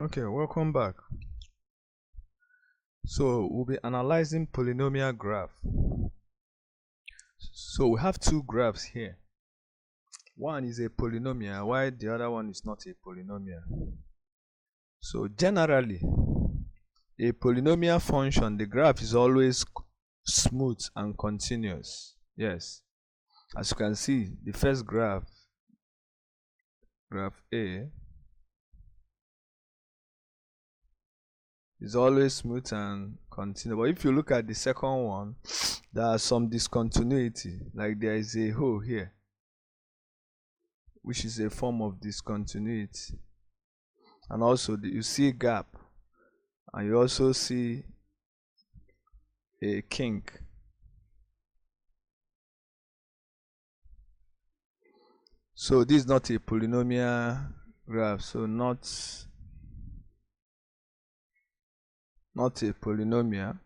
Okay, welcome back. So we'll be analyzing polynomial graph. So we have two graphs here. One is a polynomial while the other one is not a polynomial. So generally, a polynomial function, the graph is always smooth and continuous. Yes. As you can see, the first graph A, is always smooth and continuous. But if you look at the second one, there are some discontinuity, like there is a hole here, which is a form of discontinuity. And also you see a gap, and you also see a kink. So this is not a polynomial graph, so not a polynomial.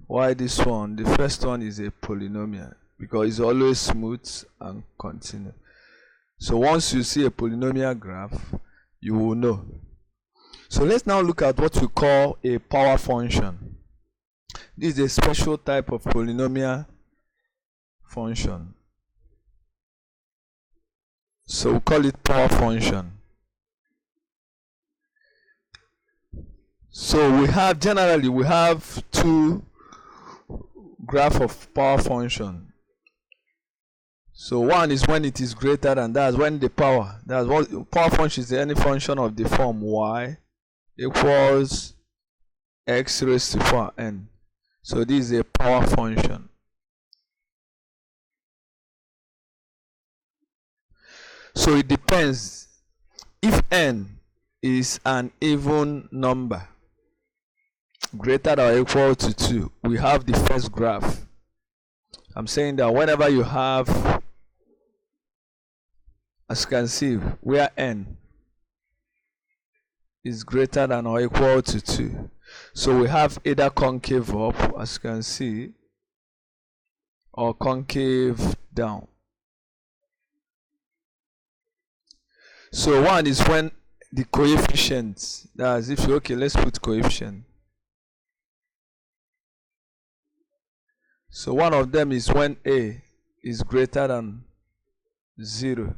Why this one? The first one is a polynomial because it's always smooth and continuous. So once you see a polynomial graph, you will know. So let's now look at what we call a power function. This is a special type of polynomial function. So we call it power function. So generally we have two graph of power function. So one is when it is greater than, that's when the power, that's what power function is, any function of the form y equals x raised to the power n. So this is a power function. So it depends. If n is an even number greater than or equal to 2, we have the first graph. I'm saying that whenever you have, as you can see, where n is greater than or equal to 2, so we have either concave up, as you can see, or concave down. So one is when the coefficients, that's if you, okay, let's put coefficient. So one of them is when a is greater than 0.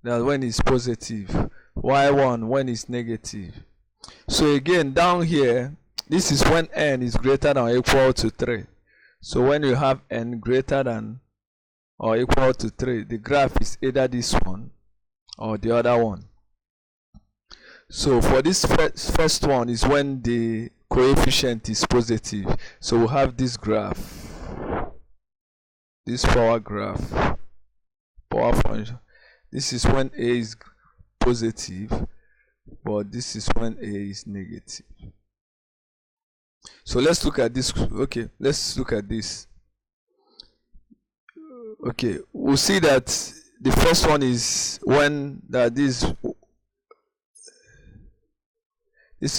That's when it's positive. Y1 when it's negative. So again, down here, this is when n is greater than or equal to 3. So when you have n greater than or equal to 3, the graph is either this one or the other one. So for this first one is when the coefficient is positive. So we have this graph, this power graph, power function. This is when a is positive, but this is when a is negative. So let's look at this. Okay, let's look at this. Okay, we'll see that the first one is when this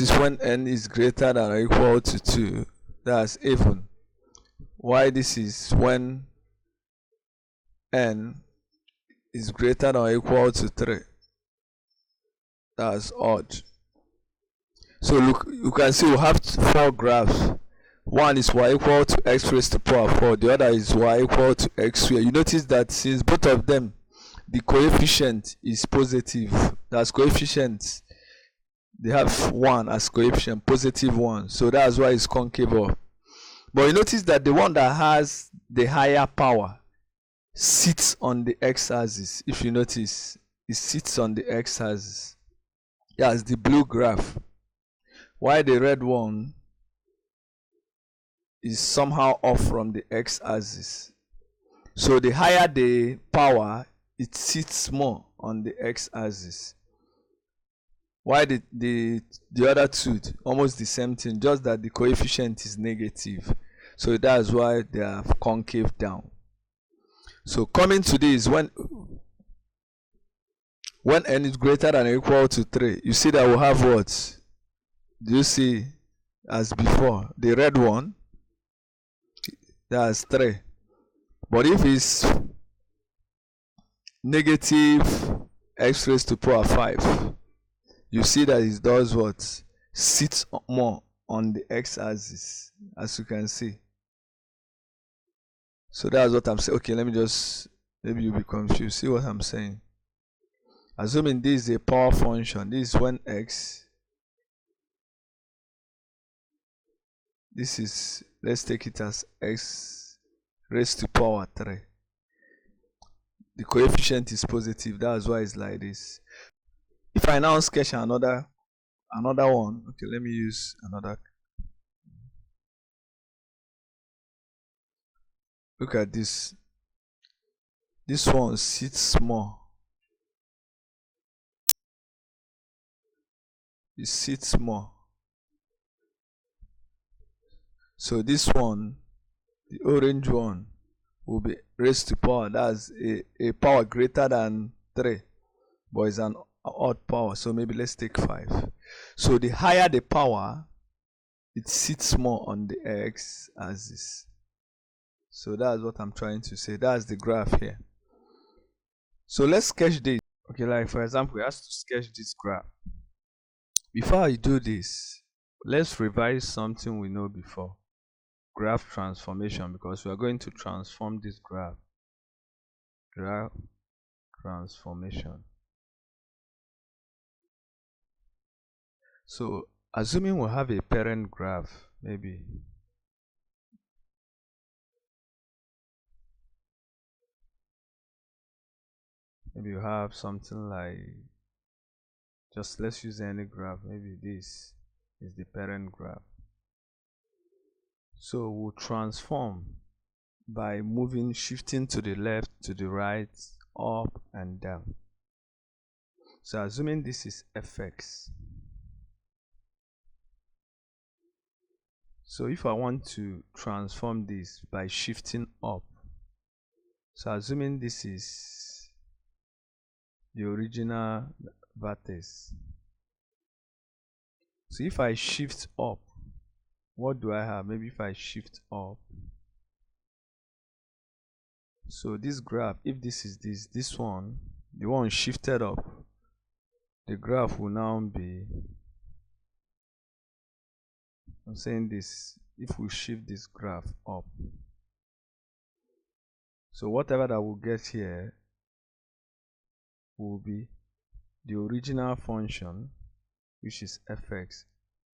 is when n is greater than or equal to 2. That's even. Why this is when n is greater than or equal to 3. That's odd. So look, you can see we have 4 graphs. One is y equal to x raised to the power 4. The other is y equal to x squared. You notice that since both of them, the coefficient is positive. That's coefficient. They have 1 as coefficient, positive 1. So that's why it's concave up. But you notice that the one that has the higher power sits on the x-axis. If you notice, it sits on the x-axis. Yes, the blue graph. While the red one is somehow off from the x-axis. So the higher the power, it sits more on the x-axis. Why the other two, almost the same thing, just that the coefficient is negative. So that's why they are concave down. So coming to this, when n is greater than or equal to 3, you see that we have what? Do you see as before? The red one, that's 3. But if it's negative x raised to power 5, you see that it does what? Sits more on the x-axis, as you can see. So that's what I'm saying. Okay, let me just, maybe you'll be confused. See what I'm saying? Assuming this is a power function, this is when x, this is, let's take it as x raised to power 3. The coefficient is positive, that's why it's like this. If I now sketch another one, okay, let me use another. Look at this. This one sits small. It sits more. So this one, the orange one, will be raised to power. That's a power greater than 3, but it's an odd power. So maybe let's take 5. So the higher the power, it sits more on the x-axis. So that's what I'm trying to say. That's the graph here. So let's sketch this. Okay, like for example, we have to sketch this graph. Before I do this, let's revise something we know before. Graph transformation, because we are going to transform this graph. Graph transformation. So assuming we have a parent graph, maybe you have something like, just let's use any graph, maybe this is the parent graph. So we'll transform by shifting to the left, to the right, up and down. So assuming this is fx. So if I want to transform this by shifting up, so assuming this is the original vertex. So if I shift up, what do I have? Maybe if I shift up, so this graph, if this is this one, the one shifted up, the graph will now be, I'm saying this, if we shift this graph up, so whatever that we'll get here will be the original function, which is fx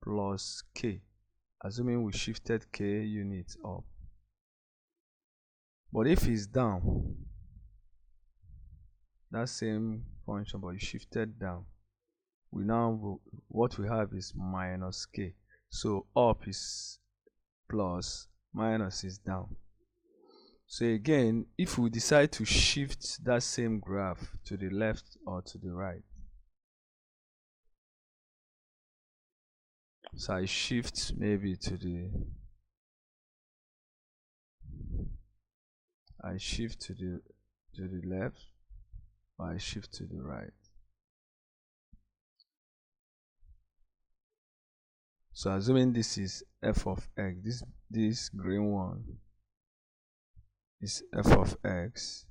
plus k, assuming we shifted k units up. But if it's down, that same function, but you shifted down, we now, what we have is minus k. So up is plus, minus is down. So again, if we decide to shift that same graph to the left or to the right, so I shift maybe to the, I shift to the left, or I shift to the right. So assuming this is f of x, this green one is f of x.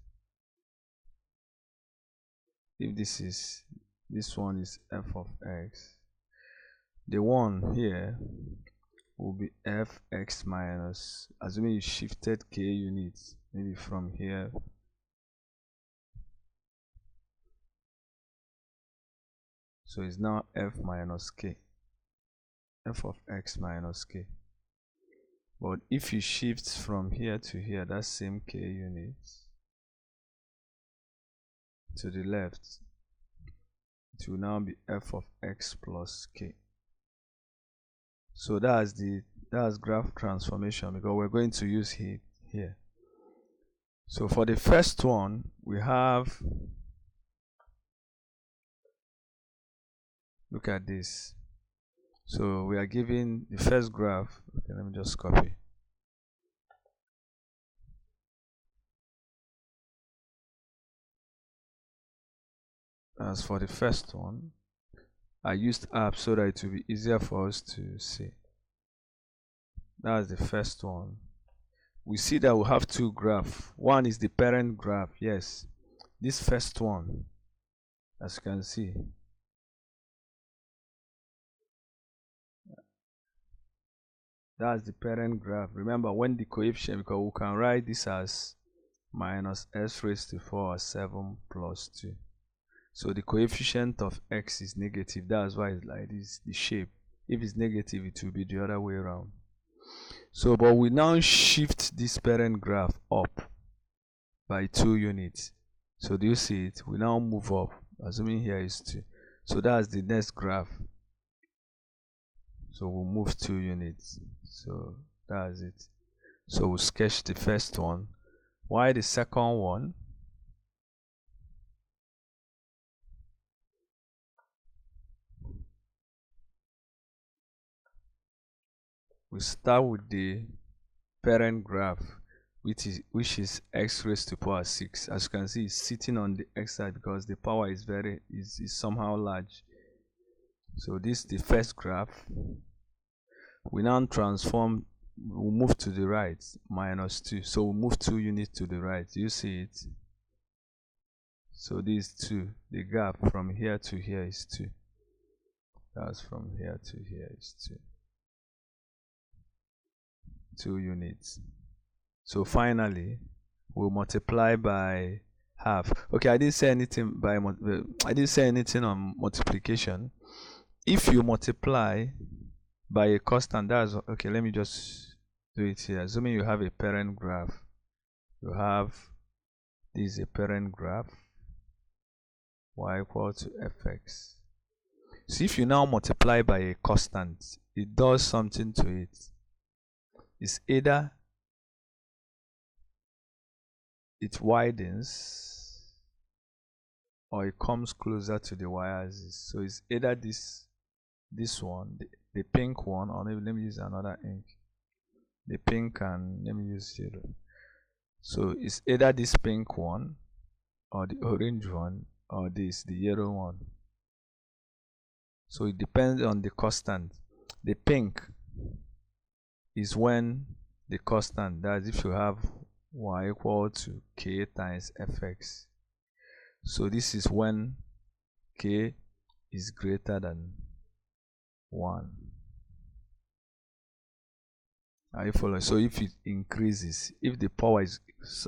If this one is f of x, the one here will be fx minus, assuming you shifted k units, maybe from here, so it's now f minus k, f of x minus k. But if you shift from here to here, that same k units to the left, it will now be f of x plus k. So that's graph transformation, because we're going to use it here. So for the first one, we have, look at this. So we are given the first graph. Okay, let me just copy. As for the first one, I used app so that it will be easier for us to see. That's the first one. We see that we have two graphs. One is the parent graph, yes. this first one, as you can see, that's the parent graph. Remember, when the coefficient, because we can write this as minus s raised to 4 or 7 plus 2. So the coefficient of x is negative. That's why it's like this, the shape. If it's negative, it will be the other way around. So, but we now shift this parent graph up by 2 units. So do you see it? We now move up, assuming here is 2. So that's the next graph. So we'll move 2 units. So that's it. So we'll sketch the first one. Why the second one? We start with the parent graph, which is x raised to power 6. As you can see, it's sitting on the x side because the power is somehow large. So this is the first graph. We now transform, we'll move to the right, minus 2. So we'll move 2 units to the right. You see it? So this 2, the gap from here to here is 2. That's from here to here is 2. 2 units. So finally, we'll multiply by half. Okay, I didn't say anything on multiplication. If you multiply by a constant, that's okay. Let me just do it here. Assuming you have a parent graph, you have this is a parent graph, y equal to fx. So if you now multiply by a constant, it does something to it. It's either it widens or it comes closer to the y-axis. So it's either this one, the pink one, or maybe let me use another ink. The pink, and let me use yellow. So it's either this pink one or the orange one or the yellow one. So it depends on the constant. The pink is when the constant, that's if you have y equal to k times fx. So this is when k is greater than 1. Are you following? So if it increases, if the power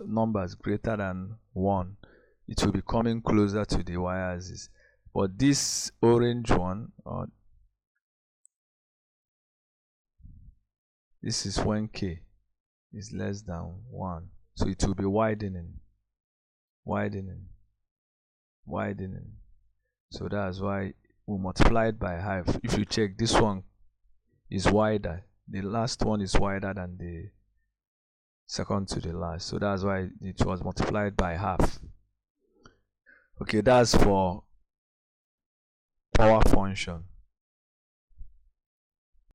number is greater than 1, it will be coming closer to the y-axis. But this orange one, this is when k is less than 1. So it will be widening. So that's why we multiply it by half. If you check, this one is wider. The last one is wider than the second to the last. So that's why it was multiplied by half. Okay, that's for power function.